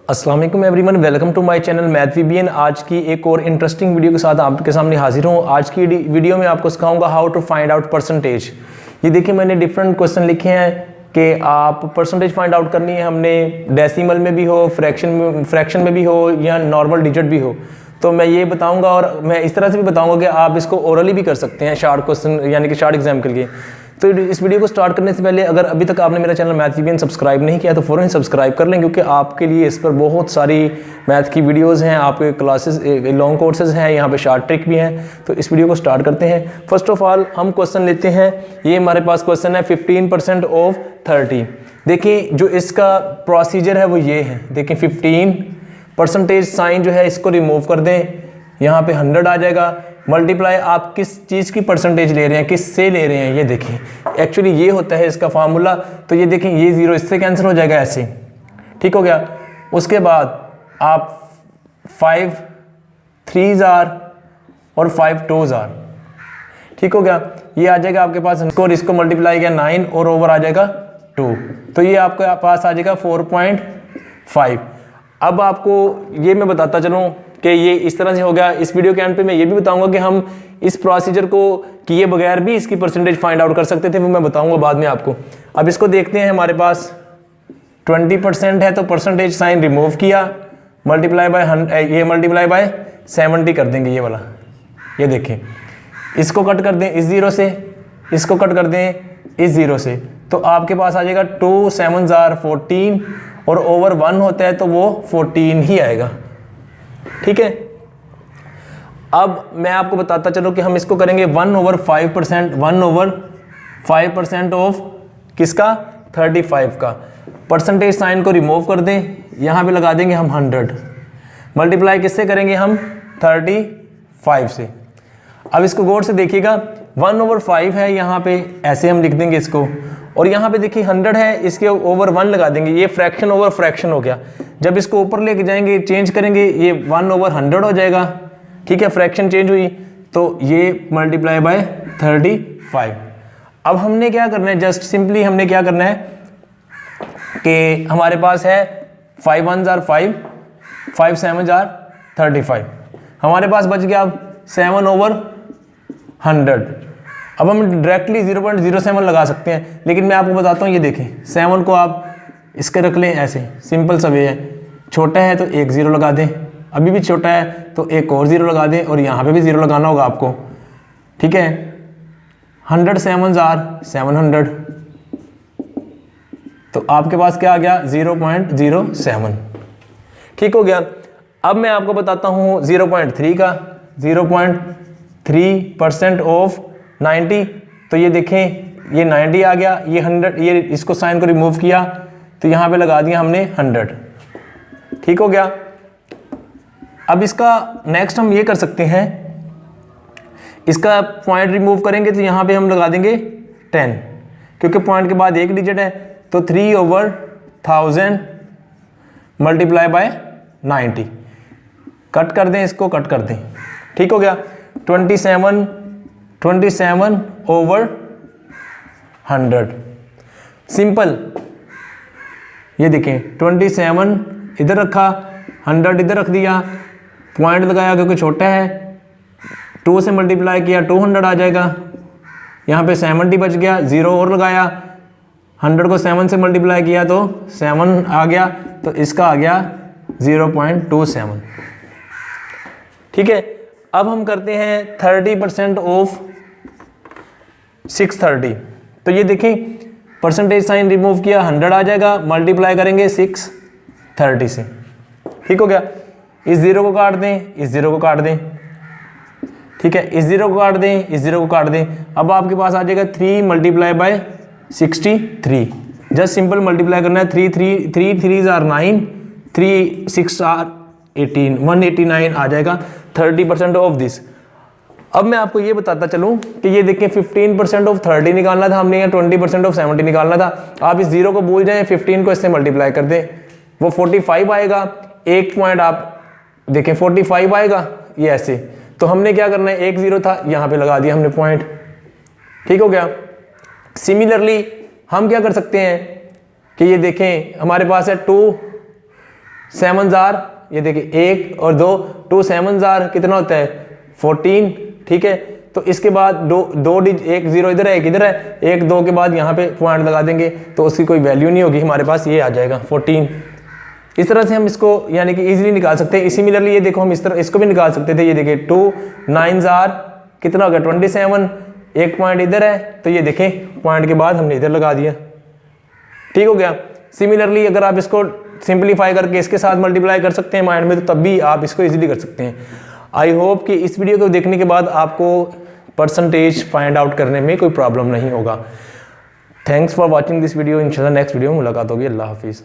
अस्सलाम वालेकुम everyone, welcome to my channel math VBN. आज की एक और इंटरेस्टिंग वीडियो के साथ आपके सामने हाजिर हूँ। आज की वीडियो में आपको सिखाऊंगा how to find out percentage. ये देखिए मैंने डिफरेंट क्वेश्चन लिखे हैं कि आप परसेंटेज फाइंड आउट करनी है। हमने डेसिमल में भी हो, फ्रैक्शन में भी हो या नॉर्मल डिजिट भी हो, तो मैं ये बताऊंगा और मैं इस तरह से भी बताऊंगा कि आप इसको ओरली भी कर सकते हैं शार्ट क्वेश्चन यानी कि शार्ट एग्जाम के लिए। तो इस वीडियो को स्टार्ट करने से पहले अगर अभी तक आपने मेरा चैनल मैथ वीबीएन सब्सक्राइब नहीं किया तो फ़ौरन सब्सक्राइब कर लें, क्योंकि आपके लिए इस पर बहुत सारी मैथ की वीडियोस हैं, आपके क्लासेस लॉन्ग कोर्सेज हैं, यहाँ पे शॉर्ट ट्रिक भी हैं। तो इस वीडियो को स्टार्ट करते हैं। फर्स्ट ऑफ ऑल हम क्वेश्चन लेते हैं। ये हमारे पास क्वेश्चन है 15% ऑफ 30। देखिए जो इसका प्रोसीजर है वो ये है। देखिए 15% साइन जो है इसको रिमूव कर दें, यहाँ पे 100 आ जाएगा। मल्टीप्लाई आप किस चीज़ की परसेंटेज ले रहे हैं, किस से ले रहे हैं, ये देखिए एक्चुअली ये होता है इसका फार्मूला। तो ये देखिए ये 0 इससे कैंसिल हो जाएगा ऐसे, ठीक हो गया। उसके बाद आप 5 3s और 5 2s, ठीक हो गया। ये आ जाएगा आपके पास और इसको मल्टीप्लाई किया 9 और ओवर आ जाएगा 2, तो ये आपके पास आ जाएगा 4.5। अब आपको ये मैं बताता चलूँ कि ये इस तरह से हो गया। इस वीडियो के एंड पे मैं ये भी बताऊंगा कि हम इस प्रोसीजर को किए बगैर भी इसकी परसेंटेज फाइंड आउट कर सकते थे, वो मैं बताऊंगा बाद में आपको। अब इसको देखते हैं। हमारे पास 20% है तो परसेंटेज साइन रिमूव किया, मल्टीप्लाई बाय ये मल्टीप्लाई बाय 70 कर देंगे ये वाला। ये देखें इसको कट कर दें इस 0 से, इसको कट कर दें इस 0 से, तो आपके पास आ जाएगा 2 7s 14 और ओवर 1 होता है तो वो 14 ही आएगा, ठीक है। अब मैं आपको बताता चलूं कि हम इसको करेंगे 1/5%, 1/5% ऑफ किसका 35 का। परसेंटेज साइन को रिमूव कर दें, यहां पे लगा देंगे हम 100, मल्टीप्लाई किससे करेंगे हम 35 से। अब इसको गौर से देखिएगा 1/5 है, यहाँ पे ऐसे हम लिख देंगे इसको, और यहाँ पे देखिए 100 है, इसके ओवर 1 लगा देंगे। ये फ्रैक्शन ओवर फ्रैक्शन हो गया। जब इसको ऊपर लेके जाएंगे चेंज करेंगे ये 1/100 हो जाएगा, ठीक है। फ्रैक्शन चेंज हुई तो ये मल्टीप्लाई बाय 35। अब हमने क्या करना है, जस्ट सिंपली हमने क्या करना है कि हमारे पास है 5 1s 5, 5 7s 35, हमारे पास बच गया अब 7/100। अब हम डायरेक्टली 0.07 लगा सकते हैं, लेकिन मैं आपको बताता हूँ। ये देखें 7 को आप इसके रख लें ऐसे, सिंपल सा वे है। छोटा है तो एक 0 लगा दें, अभी भी छोटा है तो एक और 0 लगा दें, और यहाँ पे भी 0 लगाना होगा आपको, ठीक है। 100 7s 700, तो आपके पास क्या आ गया 0.07, ठीक हो गया। अब मैं आपको बताता हूँ 0.3 का। 0.3% ऑफ 90, तो ये देखें ये 90 आ गया, ये 100, ये इसको साइन को रिमूव किया तो यहाँ पे लगा दिया हमने 100, ठीक हो गया। अब इसका नेक्स्ट हम ये कर सकते हैं, इसका पॉइंट रिमूव करेंगे तो यहाँ पे हम लगा देंगे 10, क्योंकि पॉइंट के बाद एक डिजिट है, तो 3/1000 मल्टीप्लाई बाय 90। कट कर दें, इसको कट कर दें, ठीक हो गया। 27/100 सिंपल। ये देखें 27 इधर रखा, 100 इधर रख दिया, पॉइंट लगाया क्योंकि छोटा है, 2 से मल्टीप्लाई किया 200 आ जाएगा। यहाँ पे 70 बच गया, 0 और लगाया, 100 को 7 से मल्टीप्लाई किया तो 7 आ गया, तो इसका आ गया 0.27, ठीक है। अब हम करते हैं 30% ऑफ 630। तो ये देखें परसेंटेज साइन रिमूव किया, 100 आ जाएगा, मल्टीप्लाई करेंगे 630 से, ठीक हो गया। इस 0 को काट दें, इस 0 को काट दें, ठीक है। इस 0 को काट दें, इस 0 को काट दें। अब आपके पास आ जाएगा 3 multiply by 63। Just simple multiply करना है। 3 3s 9, 3 6 18, 189 आ जाएगा 30% ऑफ दिस। अब मैं आपको ये बताता चलूं कि ये देखें 15% ऑफ 30 निकालना था हमने, या 20% ऑफ 70 निकालना था। आप इस 0 को भूल जाएं, 15 को इससे मल्टीप्लाई कर दें, वो 45 आएगा। एक पॉइंट आप देखें 45 आएगा, ये ऐसे। तो हमने क्या करना है, एक 0 था यहाँ पे लगा दिया हमने पॉइंट, ठीक हो गया। सिमिलरली हम क्या कर सकते हैं कि ये देखें हमारे पास है 7 जार, ये देखिए 1 और 2, 2 7 जार कितना होता है 14, ठीक है। तो इसके बाद दो डिजिट, एक 0 इधर है एक इधर है, 1 2 के बाद यहाँ पे पॉइंट लगा देंगे तो उसकी कोई वैल्यू नहीं होगी, हमारे पास ये आ जाएगा 14। इस तरह से हम इसको यानी कि इजीली निकाल सकते हैं। सिमिलरली ये देखो हम इस तरह इसको भी निकाल सकते थे, ये देखिए 2 9 जार कितना हो गया 27, एक पॉइंट इधर है तो ये देखें पॉइंट के बाद हमने इधर लगा दिया, ठीक हो गया। सिमिलरली अगर आप इसको सिंप्लीफाई करके इसके साथ मल्टीप्लाई कर सकते हैं माइंड में, तो तब भी आप इसको इजीली कर सकते हैं। आई होप कि इस वीडियो को देखने के बाद आपको परसेंटेज फाइंड आउट करने में कोई प्रॉब्लम नहीं होगा। Thanks for watching this video. इंशाल्लाह नेक्स्ट वीडियो में मुलाकात होगी। अल्लाह हाफिज़।